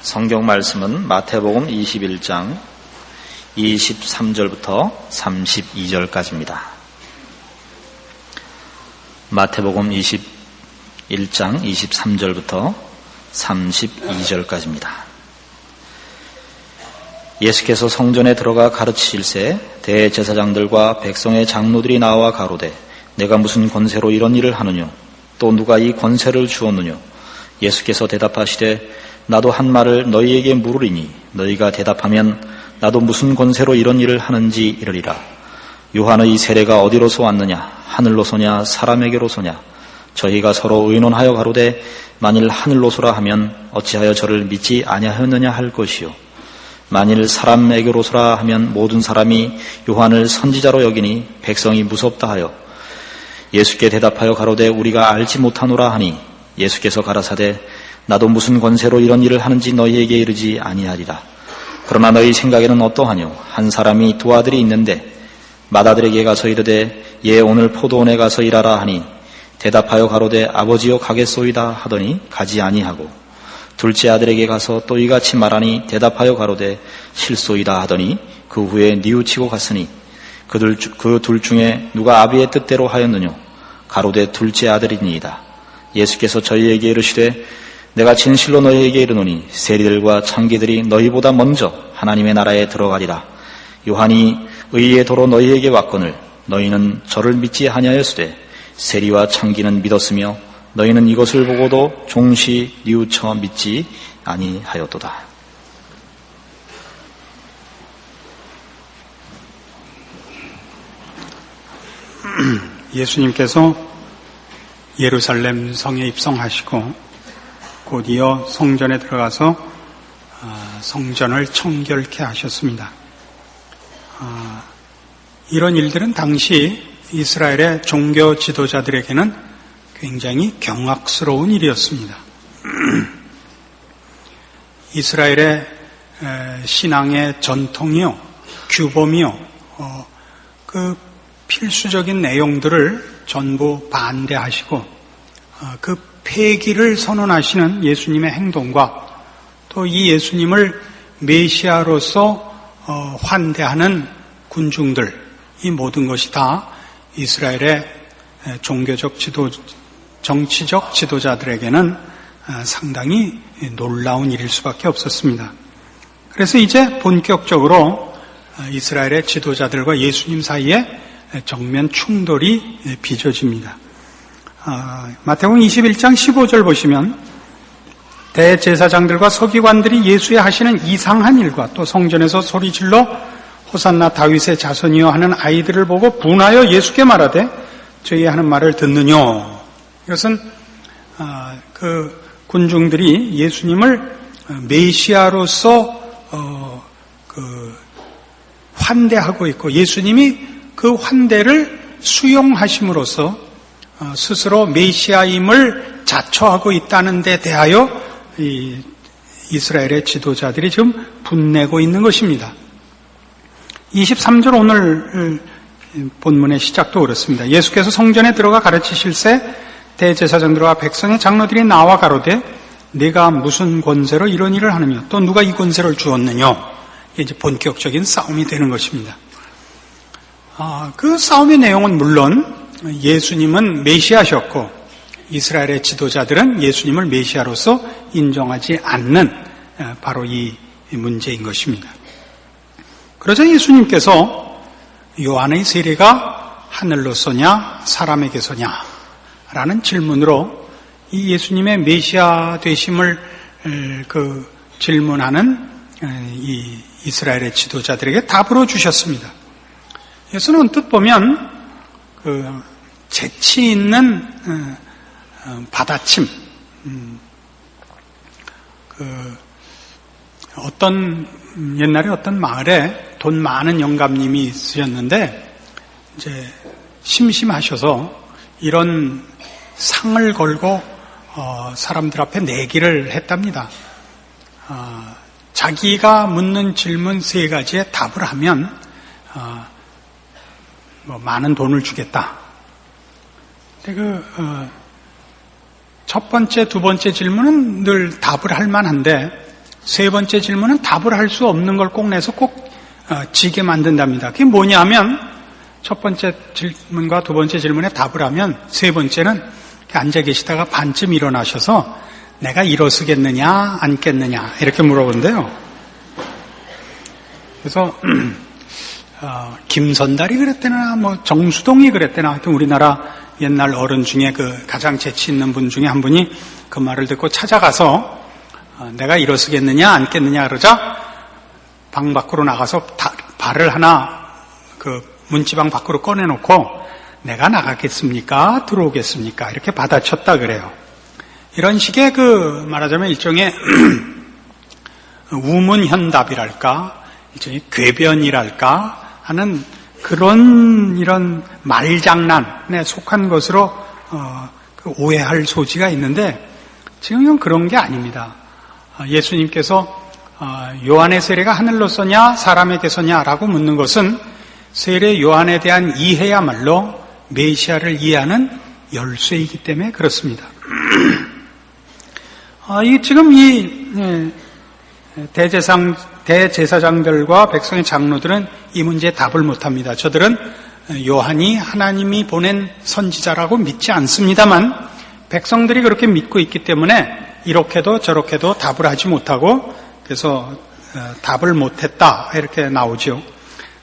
성경 말씀은 마태복음 21장 23절부터 32절까지입니다. 마태복음 21장 23절부터 32절까지입니다. 예수께서 성전에 들어가 가르치실새 대제사장들과 백성의 장로들이 나와 가로되 내가 무슨 권세로 이런 일을 하느뇨? 또 누가 이 권세를 주었느뇨? 예수께서 대답하시되 나도 한 말을 너희에게 물으리니 너희가 대답하면 나도 무슨 권세로 이런 일을 하는지 이르리라. 요한의 세례가 어디로서 왔느냐? 하늘로서냐 사람에게로서냐? 저희가 서로 의논하여 가로되 만일 하늘로서라 하면 어찌하여 저를 믿지 아니하였느냐 할 것이요. 만일 사람에게로서라 하면 모든 사람이 요한을 선지자로 여기니 백성이 무섭다 하여 예수께 대답하여 가로되 우리가 알지 못하노라 하니 예수께서 가라사대 나도 무슨 권세로 이런 일을 하는지 너희에게 이르지 아니하리라. 그러나 너희 생각에는 어떠하뇨? 한 사람이 두 아들이 있는데 맏아들에게 가서 이르되 얘 오늘 포도원에 가서 일하라 하니 대답하여 가로되 아버지여 가겠소이다 하더니 가지 아니하고 둘째 아들에게 가서 또 이같이 말하니 대답하여 가로되 실소이다 하더니 그 후에 뉘우치고 갔으니 그 둘 중에 누가 아비의 뜻대로 하였느뇨? 가로되 둘째 아들이니이다. 예수께서 저희에게 이르시되 내가 진실로 너희에게 이르노니 세리들과 창기들이 너희보다 먼저 하나님의 나라에 들어가리라. 요한이 의의 도로 너희에게 왔거늘 너희는 저를 믿지 아니하였으되 세리와 창기는 믿었으며 너희는 이것을 보고도 종시 뉘우쳐 믿지 아니하였도다. 예수님께서 예루살렘 성에 입성하시고 곧이어 성전에 들어가서 성전을 청결케 하셨습니다. 이런 일들은 당시 이스라엘의 종교 지도자들에게는 굉장히 경악스러운 일이었습니다. 이스라엘의 신앙의 전통이요, 규범이요, 그 필수적인 내용들을 전부 반대하시고 그 폐기를 선언하시는 예수님의 행동과 또 이 예수님을 메시아로서 환대하는 군중들, 이 모든 것이 다 이스라엘의 종교적 정치적 지도자들에게는 상당히 놀라운 일일 수밖에 없었습니다. 그래서 이제 본격적으로 이스라엘의 지도자들과 예수님 사이에 정면 충돌이 빚어집니다. 마태복음 21장 15절 보시면 대제사장들과 서기관들이 예수의 하시는 이상한 일과 또 성전에서 소리질러 호산나 다윗의 자손이여 하는 아이들을 보고 분하여 예수께 말하되 저희 하는 말을 듣느뇨. 이것은 그 군중들이 예수님을 메시아로서 환대하고 있고 예수님이 그 환대를 수용하심으로써 스스로 메시아임을 자처하고 있다는 데 대하여 이스라엘의 지도자들이 지금 분내고 있는 것입니다. 23절 오늘 본문의 시작도 그렇습니다. 예수께서 성전에 들어가 가르치실새 대제사장들과 백성의 장로들이 나와 가로되 네가 무슨 권세로 이런 일을 하느냐? 또 누가 이 권세를 주었느냐? 이제 본격적인 싸움이 되는 것입니다. 그 싸움의 내용은 물론 예수님은 메시아셨고 이스라엘의 지도자들은 예수님을 메시아로서 인정하지 않는 바로 이 문제인 것입니다. 그러자 예수님께서 요한의 세례가 하늘로서냐 사람에게서냐 라는 질문으로 이 예수님의 메시아 되심을 질문하는 이 이스라엘의 지도자들에게 답으로 주셨습니다. 예수는 언뜻 보면 재치 있는 받아침, 옛날에 어떤 마을에 돈 많은 영감님이 있으셨는데 이제 심심하셔서 이런 상을 걸고 사람들 앞에 내기를 했답니다. 자기가 묻는 질문 3가지에 답을 하면 많은 돈을 주겠다. 근데 첫 번째, 두 번째 질문은 늘 답을 할 만한데 세 번째 질문은 답을 할 수 없는 걸 꼭 내서 꼭 지게 만든답니다. 그게 뭐냐면 첫 번째 질문과 두 번째 질문에 답을 하면 세 번째는 앉아 계시다가 반쯤 일어나셔서 내가 일어서겠느냐 앉겠느냐 이렇게 물어본대요. 그래서 김선달이 그랬대나 뭐 정수동이 그랬대나 하여튼 우리나라 옛날 어른 중에 그 가장 재치 있는 분 중에 한 분이 그 말을 듣고 찾아가서 내가 일어서겠느냐 앉겠느냐 그러자 방 밖으로 나가서 발을 하나 그 문지방 밖으로 꺼내놓고 내가 나가겠습니까? 들어오겠습니까? 이렇게 받아쳤다 그래요. 이런 식의 그 말하자면 일종의 우문현답이랄까 일종의 궤변이랄까 하는 그런 이런 말장난에 속한 것으로 그 오해할 소지가 있는데 지금은 그런 게 아닙니다. 예수님께서 요한의 세례가 하늘로서냐 사람에게서냐라고 묻는 것은 세례 요한에 대한 이해야말로 메시아를 이해하는 열쇠이기 때문에 그렇습니다. 지금 이 대제사장들과 백성의 장로들은 이 문제에 답을 못합니다. 저들은 요한이 하나님이 보낸 선지자라고 믿지 않습니다만 백성들이 그렇게 믿고 있기 때문에 이렇게도 저렇게도 답을 하지 못하고 그래서 답을 못했다 이렇게 나오죠.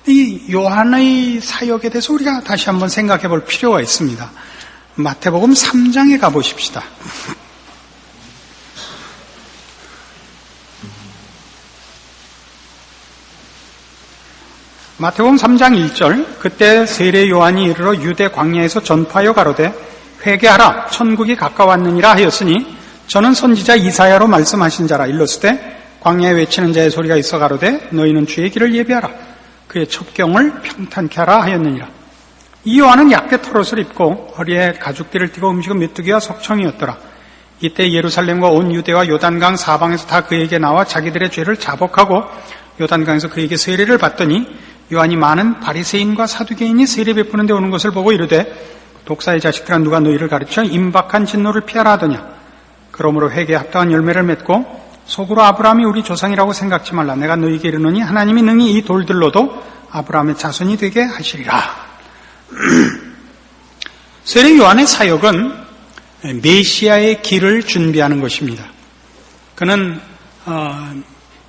이 요한의 사역에 대해서 우리가 다시 한번 생각해 볼 필요가 있습니다. 마태복음 3장에 가보십시다. 마태복음 3장 1절 그때 세례 요한이 이르러 유대 광야에서 전파하여 가로되 회개하라 천국이 가까웠느니라 하였으니 저는 선지자 이사야로 말씀하신 자라. 일러스되 광야에 외치는 자의 소리가 있어 가로되 너희는 주의 길을 예비하라 그의 첩경을 평탄케 하라 하였느니라. 이 요한은 약대 털옷을 입고 허리에 가죽띠를 띠고 음식은 메뚜기와 석청이었더라. 이때 예루살렘과 온 유대와 요단강 사방에서 다 그에게 나와 자기들의 죄를 자복하고 요단강에서 그에게 세례를 받더니 요한이 많은 바리새인과 사두개인이 세례 베푸는 데 오는 것을 보고 이르되 독사의 자식들아 누가 너희를 가르쳐 임박한 진노를 피하라 하더냐. 그러므로 회개에 합당한 열매를 맺고 속으로 아브라함이 우리 조상이라고 생각지 말라. 내가 너희에게 이르노니 하나님이 능히 이 돌들로도 아브라함의 자손이 되게 하시리라. 세례 요한의 사역은 메시아의 길을 준비하는 것입니다. 그는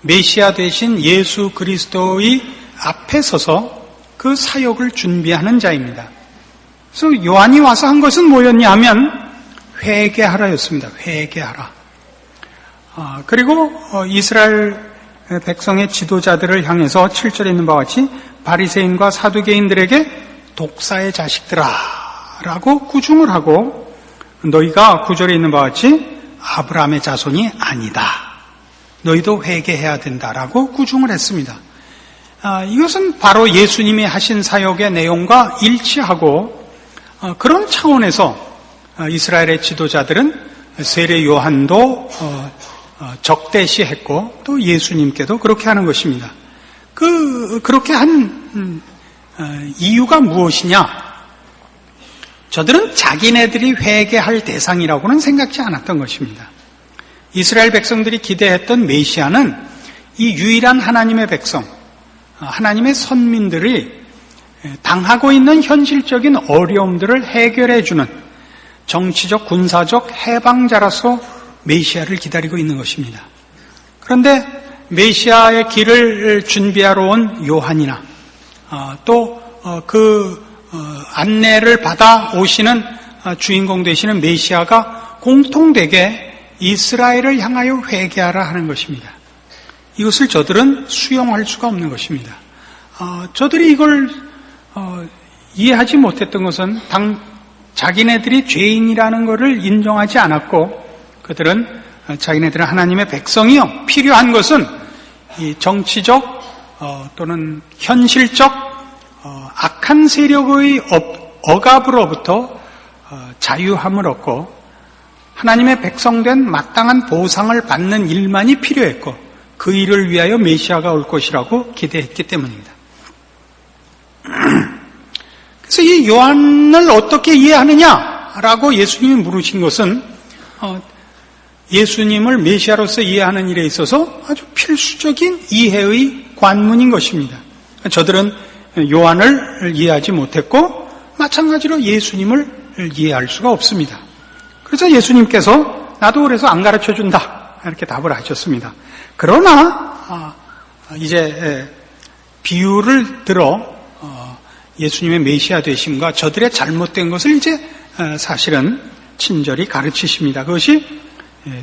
메시아 되신 예수 그리스도의 앞에 서서 그 사역을 준비하는 자입니다. 그래서 요한이 와서 한 것은 뭐였냐 하면 회개하라였습니다. 회개하라. 그리고 이스라엘 백성의 지도자들을 향해서 7절에 있는 바와 같이 바리새인과 사두개인들에게 독사의 자식들아 라고 구중을 하고 너희가 9절에 있는 바와 같이 아브라함의 자손이 아니다. 너희도 회개해야 된다라고 구중을 했습니다. 이것은 바로 예수님이 하신 사역의 내용과 일치하고 그런 차원에서 이스라엘의 지도자들은 세례 요한도 적대시했고 또 예수님께도 그렇게 하는 것입니다. 그렇게 한 이유가 무엇이냐? 저들은 자기네들이 회개할 대상이라고는 생각지 않았던 것입니다. 이스라엘 백성들이 기대했던 메시아는 이 유일한 하나님의 백성, 하나님의 선민들이 당하고 있는 현실적인 어려움들을 해결해주는 정치적, 군사적 해방자로서 메시아를 기다리고 있는 것입니다. 그런데 메시아의 길을 준비하러 온 요한이나 또 그 안내를 받아 오시는 주인공 되시는 메시아가 공통되게 이스라엘을 향하여 회개하라 하는 것입니다. 이것을 저들은 수용할 수가 없는 것입니다. 저들이 이걸 이해하지 못했던 것은 자기네들이 죄인이라는 것을 인정하지 않았고 그들은 자기네들은 하나님의 백성이요 필요한 것은 이 정치적 또는 현실적 악한 세력의 억압으로부터 자유함을 얻고 하나님의 백성된 마땅한 보상을 받는 일만이 필요했고 그 일을 위하여 메시아가 올 것이라고 기대했기 때문입니다. 그래서 이 요한을 어떻게 이해하느냐라고 예수님이 물으신 것은 예수님을 메시아로서 이해하는 일에 있어서 아주 필수적인 이해의 관문인 것입니다. 저들은 요한을 이해하지 못했고 마찬가지로 예수님을 이해할 수가 없습니다. 그래서 예수님께서 나도 그래서 안 가르쳐준다 이렇게 답을 하셨습니다. 그러나 이제 비유를 들어 예수님의 메시아 되심과 저들의 잘못된 것을 이제 사실은 친절히 가르치십니다. 그것이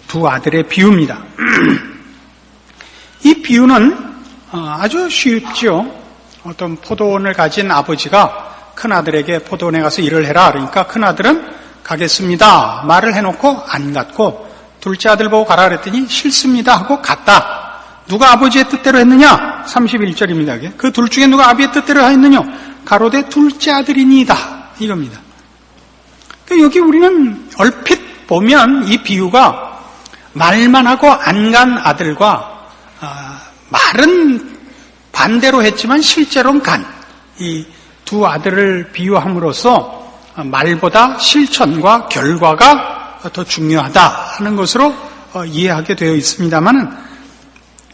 두 아들의 비유입니다. 이 비유는 아주 쉽죠. 어떤 포도원을 가진 아버지가 큰아들에게 포도원에 가서 일을 해라. 그러니까 큰아들은 가겠습니다. 말을 해놓고 안 갔고 둘째 아들 보고 가라 그랬더니 싫습니다 하고 갔다. 누가 아버지의 뜻대로 했느냐? 31절입니다. 그 둘 중에 누가 아비의 뜻대로 했느냐? 가로되 둘째 아들이니이다. 이겁니다. 여기 우리는 얼핏 보면 이 비유가 말만 하고 안 간 아들과 말은 반대로 했지만 실제로는 간 이 두 아들을 비유함으로써 말보다 실천과 결과가 더 중요하다 하는 것으로 이해하게 되어 있습니다만은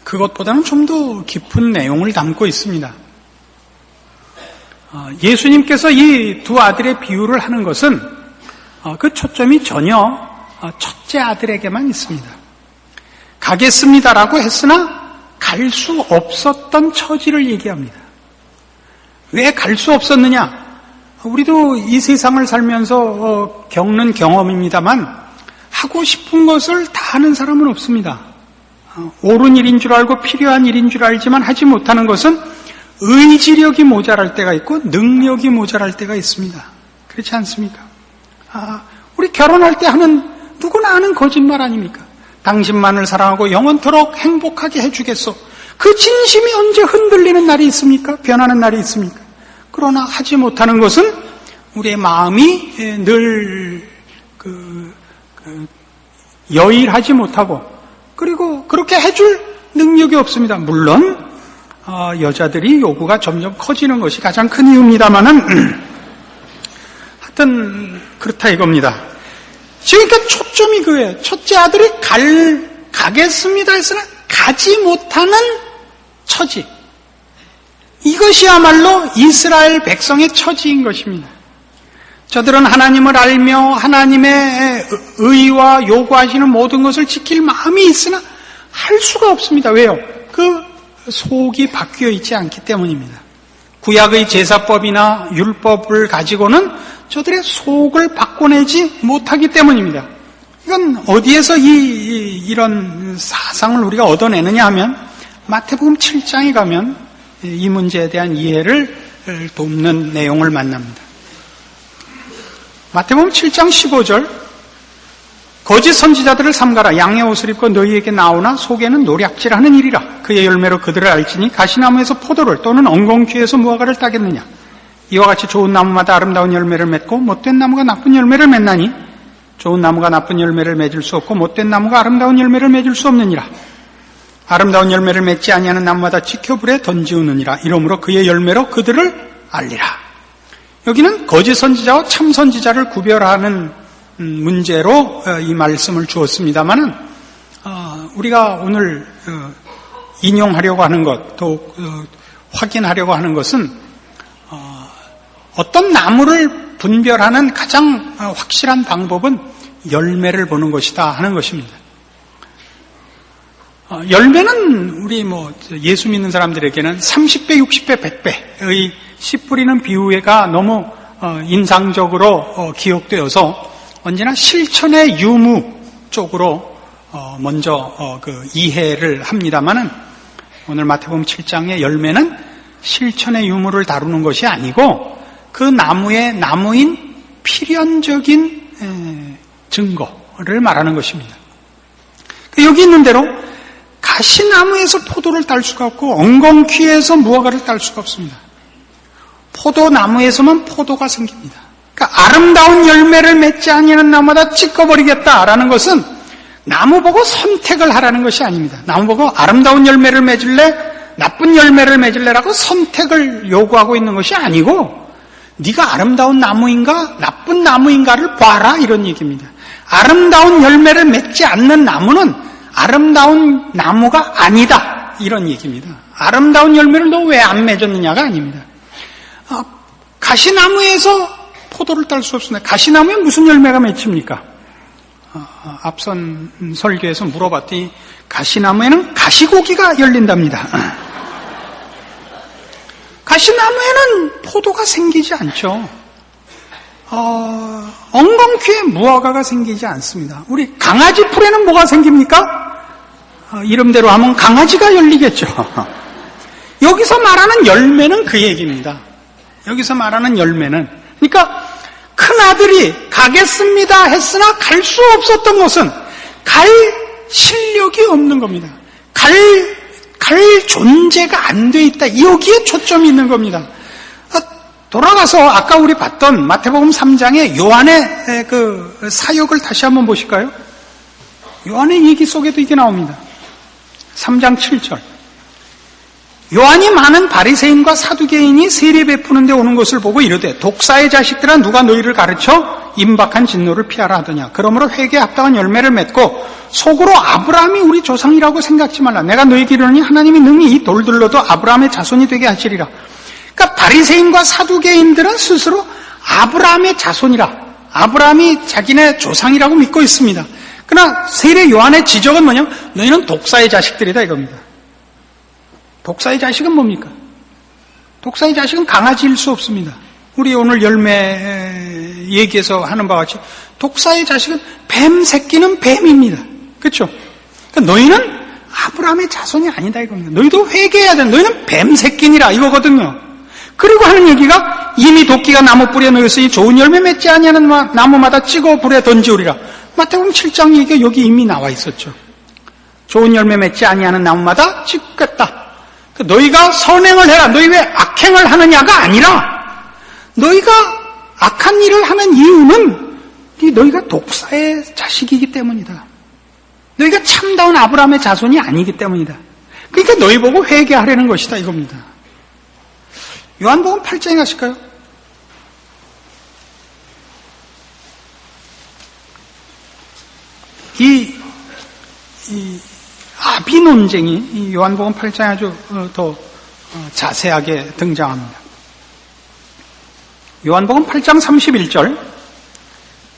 그것보다는 좀 더 깊은 내용을 담고 있습니다. 예수님께서 이 두 아들의 비유를 하는 것은 그 초점이 전혀 첫째 아들에게만 있습니다. 가겠습니다라고 했으나 갈 수 없었던 처지를 얘기합니다. 왜 갈 수 없었느냐? 우리도 이 세상을 살면서 겪는 경험입니다만 하고 싶은 것을 다 하는 사람은 없습니다. 옳은 일인 줄 알고 필요한 일인 줄 알지만 하지 못하는 것은 의지력이 모자랄 때가 있고 능력이 모자랄 때가 있습니다. 그렇지 않습니까? 우리 결혼할 때 하는 누구나 하는 거짓말 아닙니까? 당신만을 사랑하고 영원토록 행복하게 해주겠소. 그 진심이 언제 흔들리는 날이 있습니까? 변하는 날이 있습니까? 그러나 하지 못하는 것은 우리의 마음이 늘 여일하지 못하고 그리고 그렇게 해줄 능력이 없습니다. 물론 여자들이 요구가 점점 커지는 것이 가장 큰 이유입니다만은 하여튼 그렇다 이겁니다. 지금 그러니까 초점이 그거예요. 첫째 아들이 가겠습니다 했으나 가지 못하는 처지. 이것이야말로 이스라엘 백성의 처지인 것입니다. 저들은 하나님을 알며 하나님의 의와 요구하시는 모든 것을 지킬 마음이 있으나 할 수가 없습니다. 왜요? 그 속이 바뀌어 있지 않기 때문입니다. 구약의 제사법이나 율법을 가지고는 저들의 속을 바꿔내지 못하기 때문입니다. 이건 어디에서 이런 사상을 우리가 얻어내느냐 하면 마태복음 7장에 가면 이 문제에 대한 이해를 돕는 내용을 만납니다. 마태복음 7장 15절 거짓 선지자들을 삼가라. 양의 옷을 입고 너희에게 나오나 속에는 노략질하는 일이라. 그의 열매로 그들을 알지니 가시나무에서 포도를 또는 엉겅퀴에서 무화과를 따겠느냐. 이와 같이 좋은 나무마다 아름다운 열매를 맺고 못된 나무가 나쁜 열매를 맺나니 좋은 나무가 나쁜 열매를 맺을 수 없고 못된 나무가 아름다운 열매를 맺을 수 없느니라. 아름다운 열매를 맺지 아니하는 나무마다 지켜 불에 던지우느니라. 이러므로 그의 열매로 그들을 알리라. 여기는 거짓 선지자와 참 선지자를 구별하는 문제로 이 말씀을 주었습니다만은 우리가 오늘 인용하려고 하는 것, 또 확인하려고 하는 것은 어떤 나무를 분별하는 가장 확실한 방법은 열매를 보는 것이다 하는 것입니다. 열매는 우리 예수 믿는 사람들에게는 30배, 60배, 100배의 씨 뿌리는 비유가 너무 인상적으로 기억되어서 언제나 실천의 유무 쪽으로 먼저 이해를 합니다만은 오늘 마태복음 7장의 열매는 실천의 유무를 다루는 것이 아니고 그 나무의 나무인 필연적인 증거를 말하는 것입니다. 여기 있는 대로 가시나무에서 포도를 딸 수가 없고 엉겅퀴에서 무화과를 딸 수가 없습니다. 포도나무에서만 포도가 생깁니다. 그러니까 아름다운 열매를 맺지 아니하는 나무마다 찢어버리겠다라는 것은 나무 보고 선택을 하라는 것이 아닙니다. 나무 보고 아름다운 열매를 맺을래, 나쁜 열매를 맺을래라고 선택을 요구하고 있는 것이 아니고 네가 아름다운 나무인가 나쁜 나무인가를 봐라 이런 얘기입니다. 아름다운 열매를 맺지 않는 나무는 아름다운 나무가 아니다. 이런 얘기입니다. 아름다운 열매를 너 왜 안 맺었느냐가 아닙니다. 가시나무에서 포도를 딸 수 없습니다. 가시나무에 무슨 열매가 맺힙니까? 앞선 설교에서 물어봤더니 가시나무에는 가시고기가 열린답니다. 가시나무에는 포도가 생기지 않죠. 엉겅퀴에 무화과가 생기지 않습니다. 우리 강아지 풀에는 뭐가 생깁니까? 이름대로 하면 강아지가 열리겠죠. 여기서 말하는 열매는 그 얘기입니다. 여기서 말하는 열매는, 그러니까 큰 아들이 가겠습니다 했으나 갈 수 없었던 것은 갈 실력이 없는 겁니다. 갈 존재가 안 돼 있다. 여기에 초점이 있는 겁니다. 돌아가서 아까 우리 봤던 마태복음 3장의 요한의 그 사역을 다시 한번 보실까요? 요한의 얘기 속에도 이게 나옵니다. 3장 7절. 요한이 많은 바리새인과 사두개인이 세례 베푸는 데 오는 것을 보고 이르되 독사의 자식들아 누가 너희를 가르쳐 임박한 진노를 피하라 하더냐. 그러므로 회개에 합당한 열매를 맺고 속으로 아브라함이 우리 조상이라고 생각지 말라. 내가 너희에게 이르노니 하나님이 능히 이 돌들로도 아브라함의 자손이 되게 하시리라. 그러니까 바리새인과 사두개인들은 스스로 아브라함의 자손이라, 아브라함이 자기네 조상이라고 믿고 있습니다. 그러나 세례 요한의 지적은 뭐냐면 너희는 독사의 자식들이다 이겁니다. 독사의 자식은 뭡니까? 독사의 자식은 강아지일 수 없습니다. 우리 오늘 열매 얘기에서 하는 바와 같이 독사의 자식은 뱀 새끼는 뱀입니다. 그렇죠? 그러니까 너희는 아브라함의 자손이 아니다 이겁니다. 너희도 회개해야 돼. 너희는 뱀 새끼니라 이거거든요. 그리고 하는 얘기가 이미 도끼가 나무 뿌리에 놓였으니 좋은 열매 맺지 아니하는 나무마다 찍어 불에 던지우리라. 마태복음 7장 얘기가 여기 이미 나와 있었죠. 좋은 열매 맺지 아니하는 나무마다 찍겠다. 너희가 선행을 해라. 너희 왜 악행을 하느냐가 아니라 너희가 악한 일을 하는 이유는 너희가 독사의 자식이기 때문이다. 너희가 참다운 아브라함의 자손이 아니기 때문이다. 그러니까 너희 보고 회개하려는 것이다 이겁니다. 요한복음 8장에 가실까요? 이 아비 논쟁이 이 요한복음 8장에 아주 더 자세하게 등장합니다. 요한복음 8장 31절.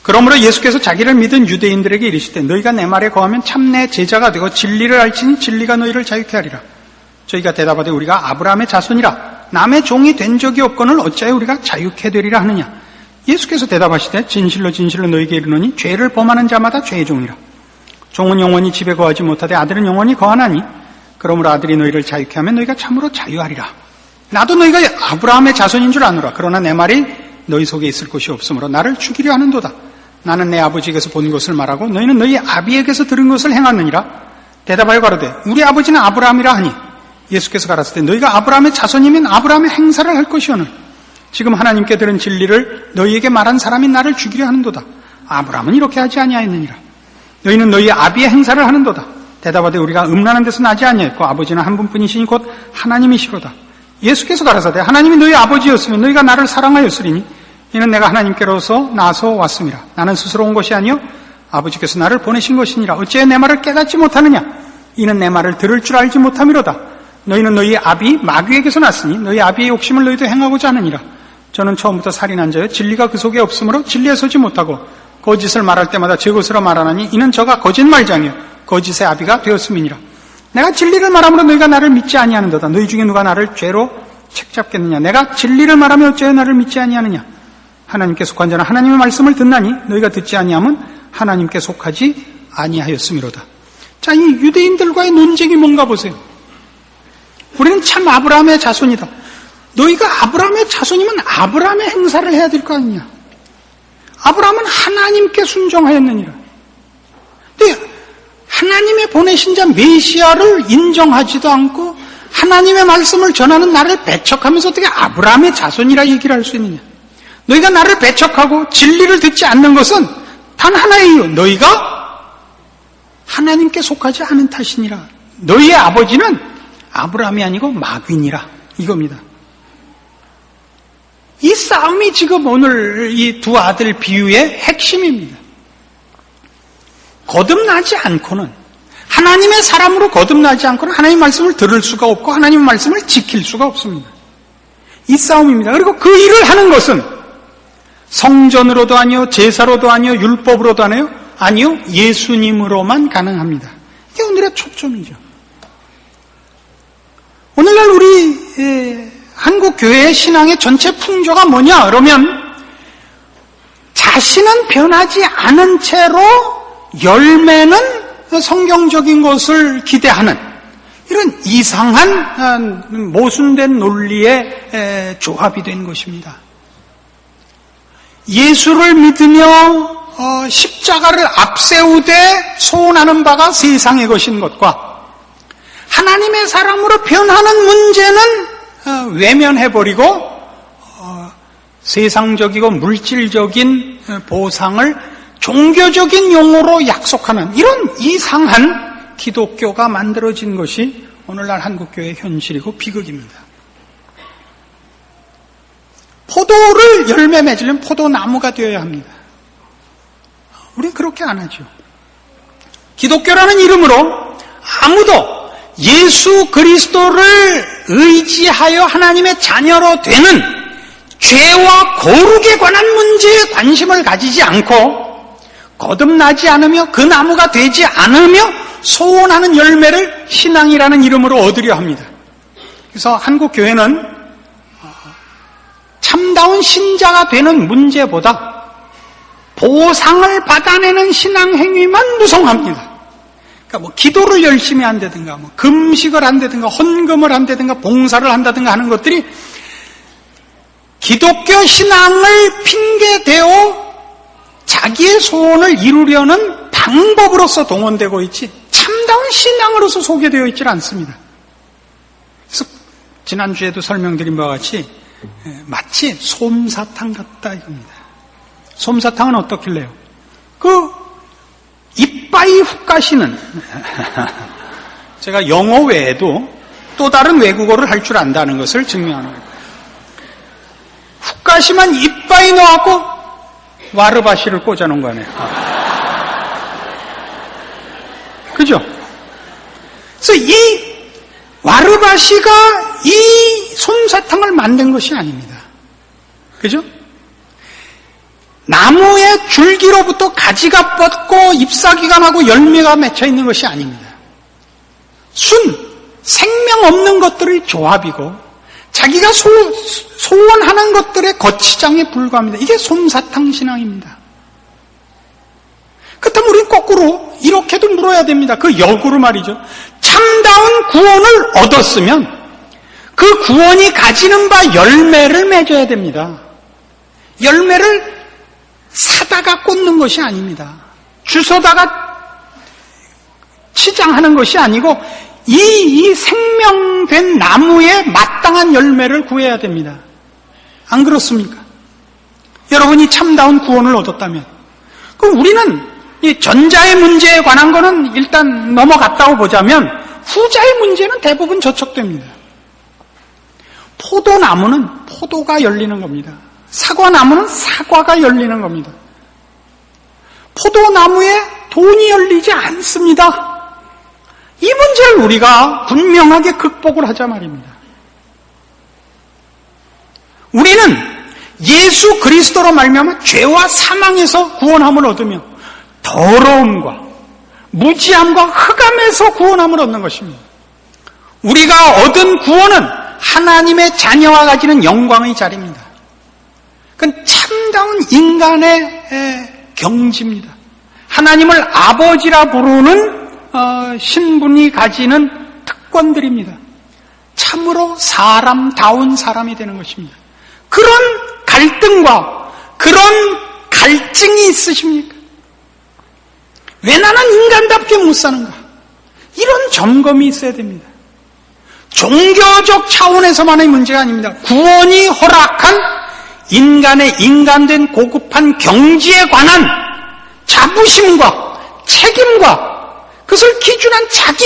그러므로 예수께서 자기를 믿은 유대인들에게 이르시되 너희가 내 말에 거하면 참 내 제자가 되고 진리를 알지니 진리가 너희를 자유케 하리라. 저희가 대답하되 우리가 아브라함의 자손이라 남의 종이 된 적이 없거늘 어찌하여 우리가 자유케 되리라 하느냐. 예수께서 대답하시되 진실로 진실로 너희에게 이르노니 죄를 범하는 자마다 죄의 종이라. 종은 영원히 집에 거하지 못하되 아들은 영원히 거하나니 그러므로 아들이 너희를 자유케 하면 너희가 참으로 자유하리라. 나도 너희가 아브라함의 자손인 줄 아노라. 그러나 내 말이 너희 속에 있을 곳이 없으므로 나를 죽이려 하는도다. 나는 내 아버지에게서 본 것을 말하고 너희는 너희 아비에게서 들은 것을 행하느니라. 대답하여 가로되 우리 아버지는 아브라함이라 하니 예수께서 가라사대 너희가 아브라함의 자손이면 아브라함의 행사를 할 것이오늘 지금 하나님께 들은 진리를 너희에게 말한 사람이 나를 죽이려 하는도다. 아브라함은 이렇게 하지 아니하였느니라. 너희는 너희 아비의 행사를 하는도다. 대답하되 우리가 음란한 데서 나지 아니하였고 아버지는 한 분뿐이시니 곧 하나님이시로다. 예수께서 가라사대 하나님이 너희 아버지였으면 너희가 나를 사랑하였으리니 이는 내가 하나님께로서 나서 왔음이라. 나는 스스로 온 것이 아니요 아버지께서 나를 보내신 것이니라. 어찌해 내 말을 깨닫지 못하느냐. 이는 내 말을 들을 줄 알지 못함이로다. 너희는 너희 아비 마귀에게서 났으니 너희 아비의 욕심을 너희도 행하고자 하느니라. 저는 처음부터 살인한 자여 진리가 그 속에 없으므로 진리에 서지 못하고 거짓을 말할 때마다 제 것으로 말하나니 이는 저가 거짓말장이요 거짓의 아비가 되었음이니라. 내가 진리를 말함으로 너희가 나를 믿지 아니하는도다. 너희 중에 누가 나를 죄로 책잡겠느냐. 내가 진리를 말하며 어찌하여 나를 믿지 아니하느냐. 하나님께 속한 자는 하나님의 말씀을 듣나니 너희가 듣지 아니함은 하나님께 속하지 아니하였음이로다. 자, 이 유대인들과의 논쟁이 뭔가 보세요. 우리는 참 아브라함의 자손이다. 너희가 아브라함의 자손이면 아브라함의 행사를 해야 될 거 아니냐. 아브라함은 하나님께 순종하였느니라. 근데 하나님의 보내신 자 메시아를 인정하지도 않고 하나님의 말씀을 전하는 나를 배척하면서 어떻게 아브라함의 자손이라 얘기를 할 수 있느냐. 너희가 나를 배척하고 진리를 듣지 않는 것은 단 하나의 이유. 너희가 하나님께 속하지 않은 탓이니라. 너희의 아버지는 아브라함이 아니고 마귀니라. 이겁니다. 이 싸움이 지금 오늘 이 두 아들 비유의 핵심입니다. 거듭나지 않고는, 하나님의 사람으로 거듭나지 않고는 하나님의 말씀을 들을 수가 없고 하나님의 말씀을 지킬 수가 없습니다. 이 싸움입니다. 그리고 그 일을 하는 것은 성전으로도 아니요, 제사로도 아니요, 율법으로도 아니요, 예수님으로만 가능합니다. 이게 오늘의 초점이죠. 오늘날 우리 한국 교회의 신앙의 전체 풍조가 뭐냐? 그러면 자신은 변하지 않은 채로 열매는 성경적인 것을 기대하는 이런 이상한 모순된 논리의 조합이 된 것입니다. 예수를 믿으며 십자가를 앞세우되 소원하는 바가 세상의 것인 것과 하나님의 사람으로 변하는 문제는 외면해버리고 세상적이고 물질적인 보상을 종교적인 용어로 약속하는 이런 이상한 기독교가 만들어진 것이 오늘날 한국교회의 현실이고 비극입니다. 포도를 열매 맺으려면 포도나무가 되어야 합니다. 우리는 그렇게 안 하죠. 기독교라는 이름으로 아무도 예수 그리스도를 의지하여 하나님의 자녀로 되는 죄와 거룩에 관한 문제에 관심을 가지지 않고 거듭나지 않으며 그 나무가 되지 않으며 소원하는 열매를 신앙이라는 이름으로 얻으려 합니다. 그래서 한국 교회는 참다운 신자가 되는 문제보다 보상을 받아내는 신앙 행위만 무성합니다. 그러니까 뭐 기도를 열심히 한다든가, 뭐 금식을 한다든가, 헌금을 한다든가, 봉사를 한다든가 하는 것들이 기독교 신앙을 핑계대어 자기의 소원을 이루려는 방법으로서 동원되고 있지 참다운 신앙으로서 소개되어 있지 않습니다. 그래서 지난주에도 설명드린 바와 같이 마치 솜사탕 같다 이겁니다. 솜사탕은 어떻길래요? 그 이빠이 훅 가시는 제가 영어 외에도 또 다른 외국어를 할 줄 안다는 것을 증명하는 거예요. 훅 가시면 이빠이 넣어갖고 와르바시를 꽂아놓은 거 아니에요. 그죠? 그래서 이 와르바시가 이 솜사탕을 만든 것이 아닙니다. 그죠? 나무의 줄기로부터 가지가 뻗고 잎사귀가 나고 열매가 맺혀 있는 것이 아닙니다. 생명 없는 것들의 조합이고 자기가 소원하는 것들의 거치장에 불과합니다. 이게 솜사탕 신앙입니다. 그렇다면 우리는 거꾸로 이렇게도 물어야 됩니다. 그 역으로 말이죠. 참다운 구원을 얻었으면 그 구원이 가지는 바 열매를 맺어야 됩니다. 열매를 사다가 꽂는 것이 아닙니다. 주워다가 치장하는 것이 아니고 이 생명된 나무에 마땅한 열매를 구해야 됩니다. 안 그렇습니까? 여러분이 참다운 구원을 얻었다면 그럼 우리는 이 전자의 문제에 관한 거는 일단 넘어갔다고 보자면 후자의 문제는 대부분 저촉됩니다. 포도나무는 포도가 열리는 겁니다. 사과나무는 사과가 열리는 겁니다. 포도나무에 돈이 열리지 않습니다. 이 문제를 우리가 분명하게 극복을 하자 말입니다. 우리는 예수 그리스도로 말미암아 죄와 사망에서 구원함을 얻으며 더러움과 무지함과 흑암에서 구원함을 얻는 것입니다. 우리가 얻은 구원은 하나님의 자녀가 가지는 영광의 자리입니다. 그건 참다운 인간의 경지입니다. 하나님을 아버지라 부르는 신분이 가지는 특권들입니다. 참으로 사람다운 사람이 되는 것입니다. 그런 갈등과 그런 갈증이 있으십니까? 왜 나는 인간답게 못 사는가? 이런 점검이 있어야 됩니다. 종교적 차원에서만의 문제가 아닙니다. 구원이 허락한 인간의 인간된 고급한 경지에 관한 자부심과 책임과 그것을 기준한 자기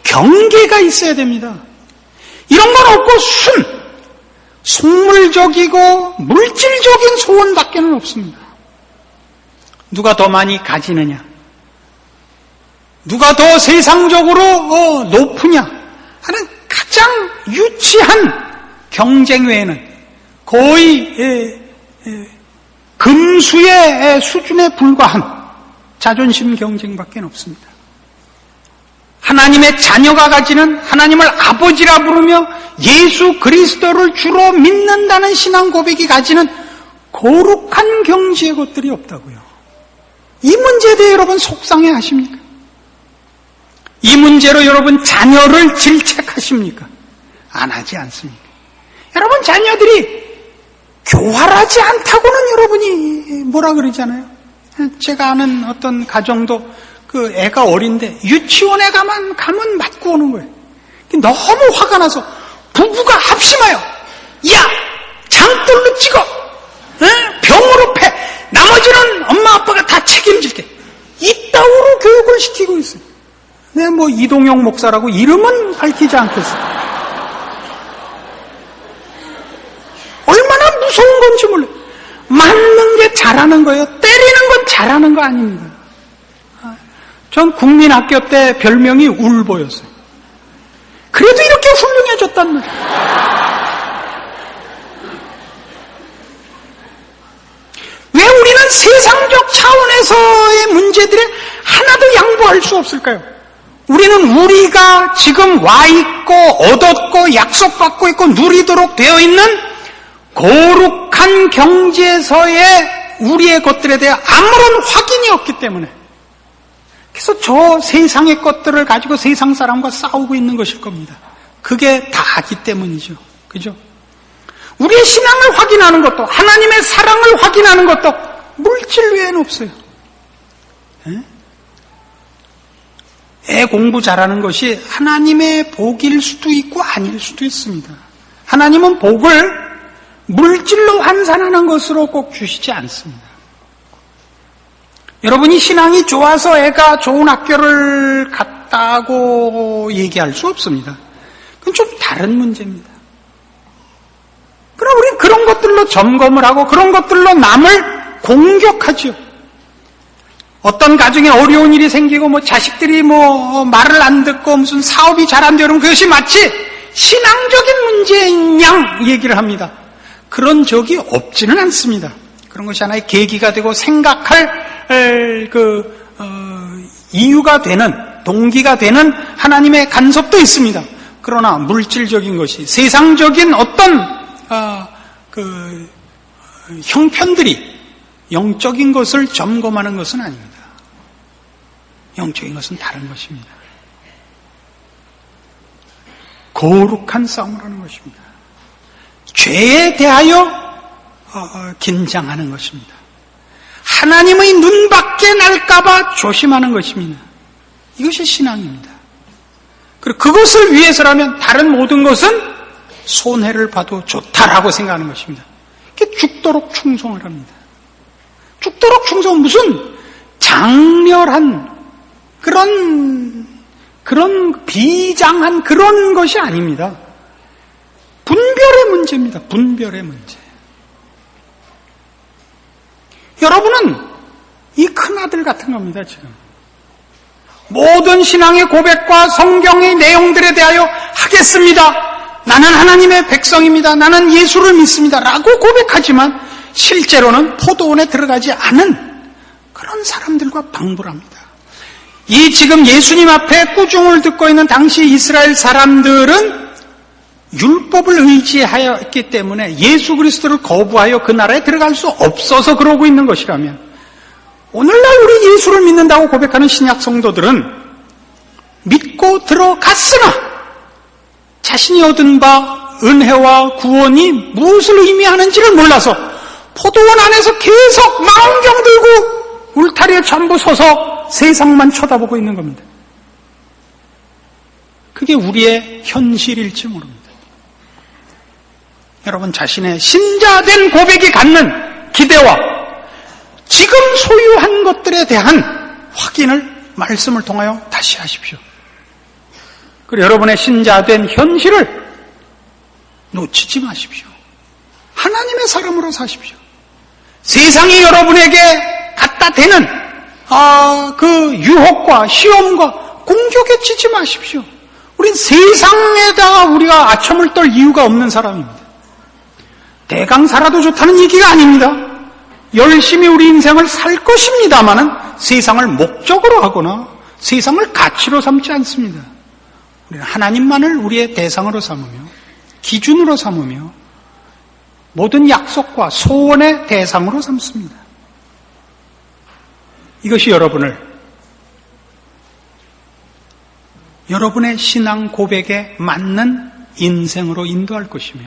경계가 있어야 됩니다. 이런 건 없고 속물적이고 물질적인 소원밖에는 없습니다. 누가 더 많이 가지느냐, 누가 더 세상적으로 높으냐 하는 가장 유치한 경쟁 외에는 거의 금수의 수준에 불과한 자존심 경쟁밖에 없습니다. 하나님의 자녀가 가지는, 하나님을 아버지라 부르며 예수 그리스도를 주로 믿는다는 신앙 고백이 가지는 거룩한 경지의 것들이 없다고요. 이 문제에 대해 여러분 속상해 하십니까? 이 문제로 여러분 자녀를 질책하십니까? 안 하지 않습니까? 여러분 자녀들이 교활하지 않다고는 여러분이 뭐라 그러잖아요. 제가 아는 어떤 가정도 그 애가 어린데 유치원에 가면 맞고 오는 거예요. 너무 화가 나서 부부가 합심하여 야 장돌로 찍어 병으로 패 나머지는 엄마 아빠가 다 책임질게 이따위로 교육을 시키고 있어요. 네, 뭐 이동영 목사라고 이름은 밝히지 않겠어요. 얼마나 무서운 건지 몰라요. 맞는 게 잘하는 거예요. 때리는 건 잘하는 거 아닙니다. 전 국민학교 때 별명이 울보였어요. 그래도 이렇게 훌륭해졌단 말이에요. 왜 우리는 세상적 차원에서의 문제들에 하나도 양보할 수 없을까요? 우리는 우리가 지금 와 있고 얻었고 약속받고 있고 누리도록 되어 있는 거룩한 경지에서의 우리의 것들에 대해 아무런 확인이 없기 때문에 그래서 저 세상의 것들을 가지고 세상 사람과 싸우고 있는 것일 겁니다. 그게 다기 때문이죠. 그죠? 우리의 신앙을 확인하는 것도 하나님의 사랑을 확인하는 것도 물질 외에는 없어요. 애 공부 잘하는 것이 하나님의 복일 수도 있고 아닐 수도 있습니다. 하나님은 복을 물질로 환산하는 것으로 꼭 주시지 않습니다. 여러분이 신앙이 좋아서 애가 좋은 학교를 갔다고 얘기할 수 없습니다. 그건 좀 다른 문제입니다. 그럼 우리는 그런 것들로 점검을 하고 그런 것들로 남을 공격하죠. 어떤 가정에 어려운 일이 생기고 뭐 자식들이 뭐 말을 안 듣고 무슨 사업이 잘 안 되면 그것이 마치 신앙적인 문제인 양 얘기를 합니다. 그런 적이 없지는 않습니다. 그런 것이 하나의 계기가 되고 생각할 이유가 되는 동기가 되는 하나님의 간섭도 있습니다. 그러나 물질적인 것이 세상적인 어떤 형편들이 영적인 것을 점검하는 것은 아닙니다. 영적인 것은 다른 것입니다. 거룩한 싸움을 하는 것입니다. 죄에 대하여 긴장하는 것입니다. 하나님의 눈 밖에 날까봐 조심하는 것입니다. 이것이 신앙입니다. 그리고 그것을 위해서라면 다른 모든 것은 손해를 봐도 좋다라고 생각하는 것입니다. 이렇게 죽도록 충성을 합니다. 죽도록 충성은 무슨 장렬한 그런 비장한 그런 것이 아닙니다. 분별의 문제입니다. 분별의 문제. 여러분은 이 큰아들 같은 겁니다, 지금. 모든 신앙의 고백과 성경의 내용들에 대하여 하겠습니다. 나는 하나님의 백성입니다. 나는 예수를 믿습니다. 라고 고백하지만 실제로는 포도원에 들어가지 않은 그런 사람들과 방불합니다. 이 지금 예수님 앞에 꾸중을 듣고 있는 당시 이스라엘 사람들은 율법을 의지하였기 때문에 예수 그리스도를 거부하여 그 나라에 들어갈 수 없어서 그러고 있는 것이라면 오늘날 우리 예수를 믿는다고 고백하는 신약 성도들은 믿고 들어갔으나 자신이 얻은 바 은혜와 구원이 무엇을 의미하는지를 몰라서 포도원 안에서 계속 망원경 들고 울타리에 전부 서서 세상만 쳐다보고 있는 겁니다. 그게 우리의 현실일지 모릅니다. 여러분 자신의 신자된 고백이 갖는 기대와 지금 소유한 것들에 대한 확인을 말씀을 통하여 다시 하십시오. 그리고 여러분의 신자된 현실을 놓치지 마십시오. 하나님의 사람으로 사십시오. 세상이 여러분에게 갖다 대는 그 유혹과 시험과 공격에 지지 마십시오. 우린 세상에다가 우리가 아첨을 떨 이유가 없는 사람입니다. 대강 살아도 좋다는 얘기가 아닙니다. 열심히 우리 인생을 살 것입니다마는 세상을 목적으로 하거나 세상을 가치로 삼지 않습니다. 우리는 하나님만을 우리의 대상으로 삼으며 기준으로 삼으며 모든 약속과 소원의 대상으로 삼습니다. 이것이 여러분의 신앙 고백에 맞는 인생으로 인도할 것이며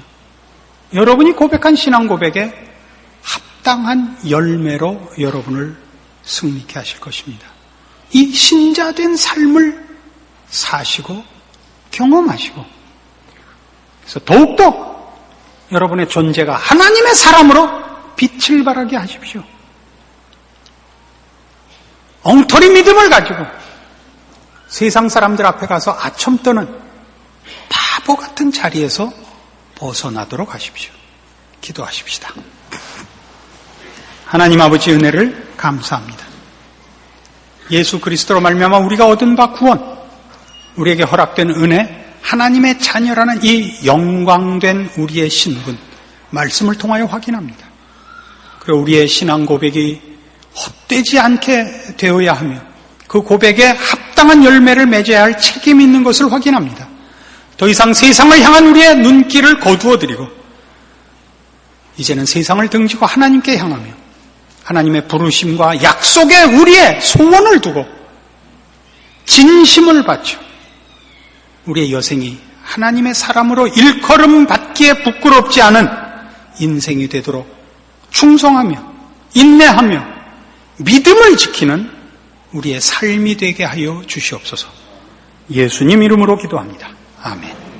여러분이 고백한 신앙 고백에 합당한 열매로 여러분을 승리케 하실 것입니다. 이 신자된 삶을 사시고 경험하시고 그래서 더욱더 여러분의 존재가 하나님의 사람으로 빛을 발하게 하십시오. 엉터리 믿음을 가지고 세상 사람들 앞에 가서 아첨 떠는 바보 같은 자리에서 벗어나도록 하십시오. 기도하십시다. 하나님 아버지 은혜를 감사합니다. 예수 그리스도로 말미암아 우리가 얻은 바 구원, 우리에게 허락된 은혜, 하나님의 자녀라는 이 영광된 우리의 신분, 말씀을 통하여 확인합니다. 그리고 우리의 신앙 고백이 헛되지 않게 되어야 하며 그 고백에 합당한 열매를 맺어야 할 책임이 있는 것을 확인합니다. 더 이상 세상을 향한 우리의 눈길을 거두어드리고 이제는 세상을 등지고 하나님께 향하며 하나님의 부르심과 약속에 우리의 소원을 두고 진심을 바쳐 우리의 여생이 하나님의 사람으로 일컬음 받기에 부끄럽지 않은 인생이 되도록 충성하며 인내하며 믿음을 지키는 우리의 삶이 되게 하여 주시옵소서. 예수님 이름으로 기도합니다. 아멘.